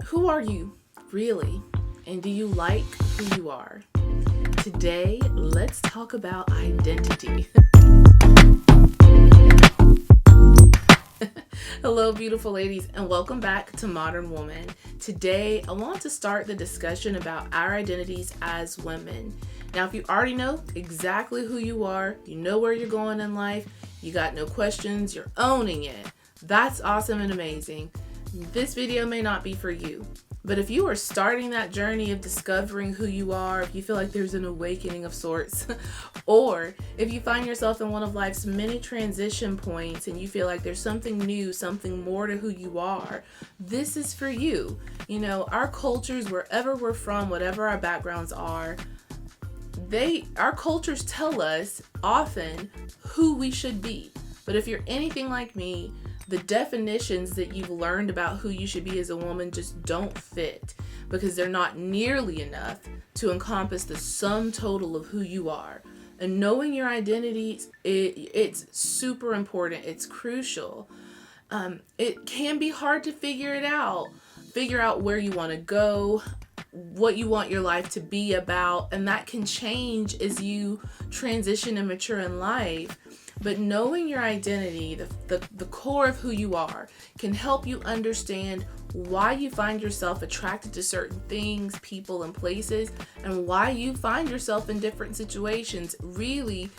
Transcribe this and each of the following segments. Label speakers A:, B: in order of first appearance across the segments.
A: Who are you, really? And do you like who you are? Today, let's talk about identity. Hello, beautiful ladies, and welcome back to Modern Woman. Today, I want to start the discussion about our identities as women. Now, if you already know exactly who you are, you know where you're going in life, you got no questions, you're owning it. That's awesome and amazing. This video may not be for you, but if you are starting that journey of discovering who you are, if you feel like there's an awakening of sorts, or if you find yourself in one of life's many transition points and you feel like there's something new, something more to who you are, this is for you. You know, our cultures, wherever we're from, whatever our backgrounds are, our cultures tell us often who we should be. But if you're anything like me, the definitions that you've learned about who you should be as a woman just don't fit because they're not nearly enough to encompass the sum total of who you are. And knowing your identity, it's super important. It's crucial. It can be hard to figure out where you want to go, what you want your life to be about, and that can change as you transition and mature in life. But knowing your identity, the core of who you are, can help you understand why you find yourself attracted to certain things, people, and places, and why you find yourself in different situations. Really,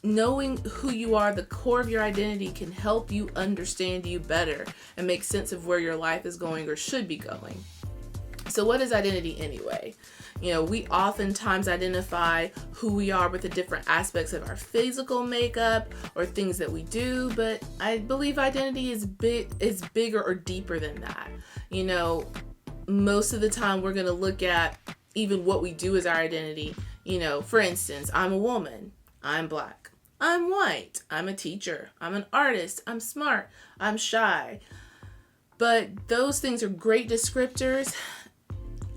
A: knowing who you are, the core of your identity, can help you understand you better and make sense of where your life is going or should be going. So what is identity anyway? You know, we oftentimes identify who we are with the different aspects of our physical makeup or things that we do, but I believe identity is bigger or deeper than that. You know, most of the time we're going to look at even what we do as our identity. You know, for instance, I'm a woman, I'm black, I'm white, I'm a teacher, I'm an artist, I'm smart, I'm shy. But those things are great descriptors.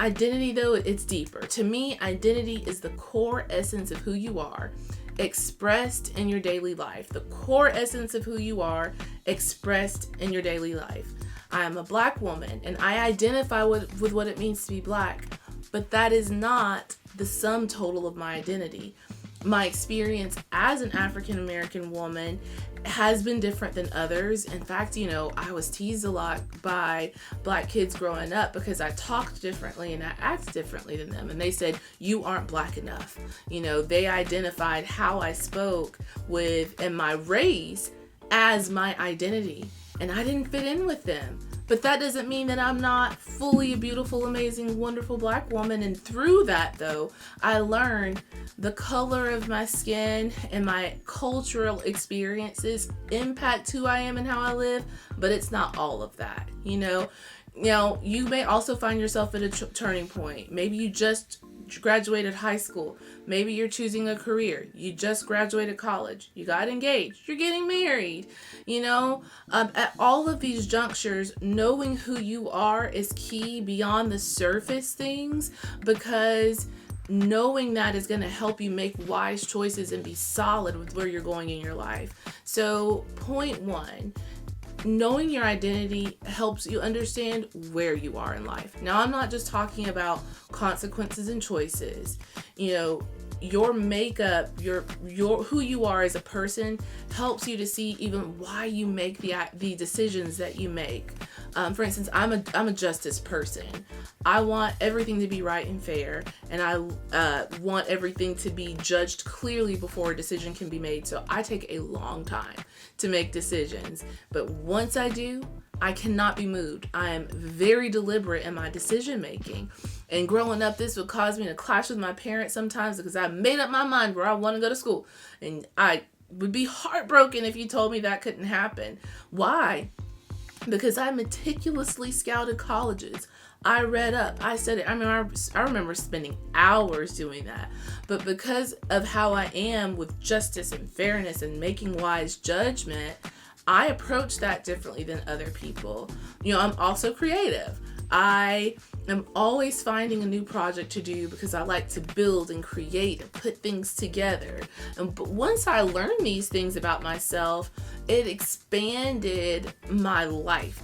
A: Identity, though, it's deeper. To me, identity is the core essence of who you are, expressed in your daily life. The core essence of who you are, expressed in your daily life. I am a black woman, and I identify with what it means to be black, but that is not the sum total of my identity. My experience as an African American woman has been different than others. In fact, you know, I was teased a lot by black kids growing up because I talked differently and I acted differently than them. And they said, you aren't black enough. You know, they identified how I spoke with and my race as my identity. And I didn't fit in with them. But that doesn't mean that I'm not fully a beautiful, amazing, wonderful black woman. And through that, though, I learned the color of my skin and my cultural experiences impact who I am and how I live, but it's not all of that. You know, you may also find yourself at a turning point. Maybe you just graduated high school. Maybe you're choosing a career. You just graduated college. You got engaged. You're getting married. You know, at all of these junctures, knowing who you are is key beyond the surface things, because knowing that is going to help you make wise choices and be solid with where you're going in your life. So, point one, knowing your identity helps you understand where you are in life. Now, I'm not just talking about consequences and choices. You know, your makeup, your who you are as a person helps you to see even why you make the decisions that you make. For instance, I'm a justice person. I want everything to be right and fair, and I want everything to be judged clearly before a decision can be made. So I take a long time to make decisions, but once I do, I cannot be moved. I am very deliberate in my decision making. And growing up, this would cause me to clash with my parents sometimes because I made up my mind where I want to go to school. And I would be heartbroken if you told me that couldn't happen. Why? Because I meticulously scouted colleges. I read up. I studied. I remember spending hours doing that. But because of how I am with justice and fairness and making wise judgment, I approach that differently than other people. You know, I'm also creative. I am always finding a new project to do because I like to build and create and put things together. But once I learned these things about myself, it expanded my life.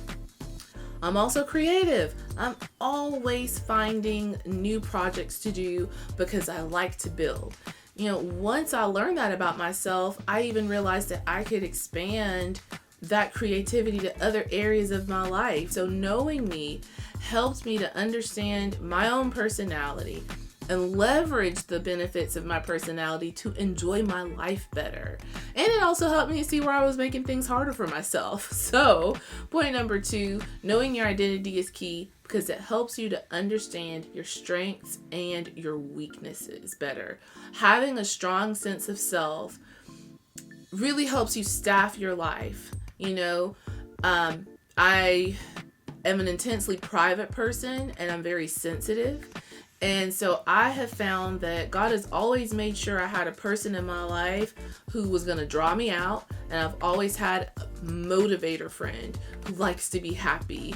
A: I'm also creative. I'm always finding new projects to do because I like to build. Once I learned that about myself, I even realized that I could expand that creativity to other areas of my life. So knowing me helped me to understand my own personality and leverage the benefits of my personality to enjoy my life better. And it also helped me see where I was making things harder for myself. So, point number 2, knowing your identity is key because it helps you to understand your strengths and your weaknesses better. Having a strong sense of self really helps you staff your life. I am an intensely private person and I'm very sensitive. And so I have found that God has always made sure I had a person in my life who was going to draw me out. And I've always had a motivator friend who likes to be happy,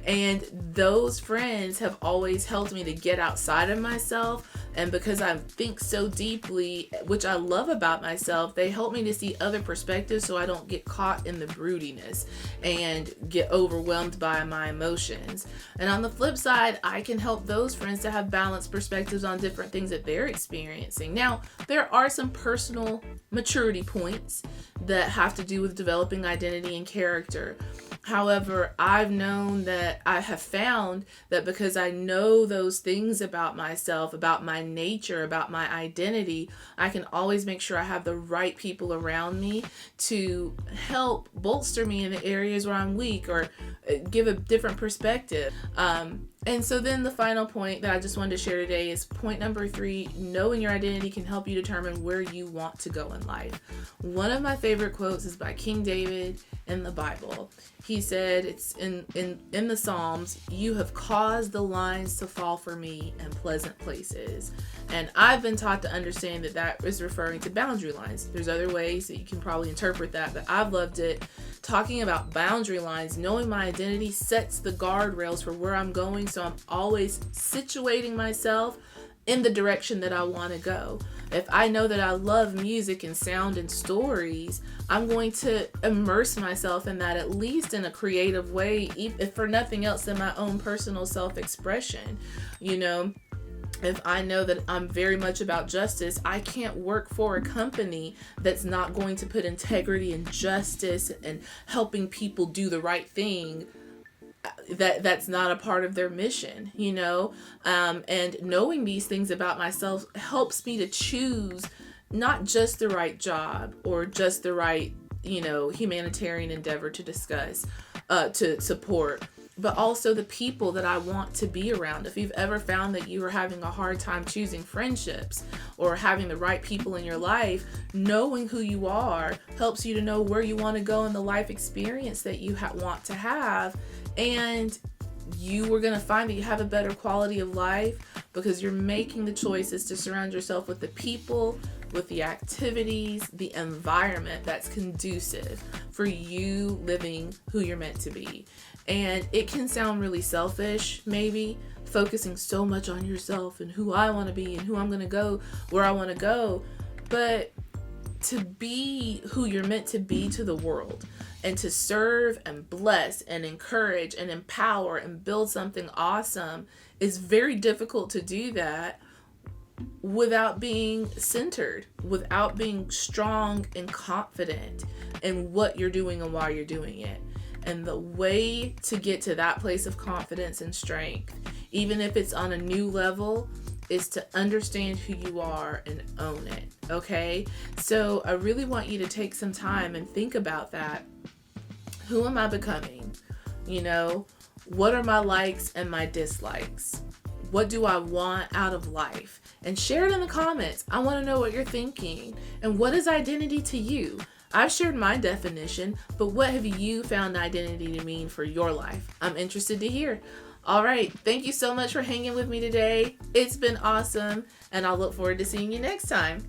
A: and those friends have always helped me to get outside of myself. And because I think so deeply, which I love about myself, they help me to see other perspectives so I don't get caught in the broodiness and get overwhelmed by my emotions. And on the flip side, I can help those friends to have balanced perspectives on different things that they're experiencing. Now, there are some personal maturity points that have to do with developing identity and character. However, I have found that because I know those things about myself, about my nature, about my identity, I can always make sure I have the right people around me to help bolster me in the areas where I'm weak or give a different perspective. And so then the final point that I just wanted to share today is point number 3, knowing your identity can help you determine where you want to go in life. One of my favorite quotes is by King David in the Bible. He said, it's in the Psalms, "You have caused the lines to fall for me in pleasant places." And I've been taught to understand that is referring to boundary lines. There's other ways that you can probably interpret that, but I've loved it. Talking about boundary lines, knowing my identity sets the guardrails for where I'm going, so I'm always situating myself in the direction that I want to go. If I know that I love music and sound and stories, I'm going to immerse myself in that, at least in a creative way, if for nothing else than my own personal self-expression. If I know that I'm very much about justice, I can't work for a company that's not going to put integrity and justice and helping people do the right thing. That's not a part of their mission, and knowing these things about myself helps me to choose not just the right job or just the right, humanitarian endeavor to discuss, to support, but also the people that I want to be around. If you've ever found that you are having a hard time choosing friendships or having the right people in your life, knowing who you are helps you to know where you want to go in the life experience that you want to have. And you are going to find that you have a better quality of life because you're making the choices to surround yourself with the people, with the activities, the environment that's conducive for you living who you're meant to be. And it can sound really selfish, maybe, focusing so much on yourself and who I want to be and who I'm going to go, where I want to go. But to be who you're meant to be to the world and to serve and bless and encourage and empower and build something awesome is very difficult to do that without being centered, without being strong and confident in what you're doing and why you're doing it. And the way to get to that place of confidence and strength, even if it's on a new level, is to understand who you are and own it. Okay? So I really want you to take some time and think about that. Who am I becoming? What are my likes and my dislikes? What do I want out of life? And share it in the comments. I want to know what you're thinking. And what is identity to you? I've shared my definition, but what have you found identity to mean for your life? I'm interested to hear. All right. Thank you so much for hanging with me today. It's been awesome, and I'll look forward to seeing you next time.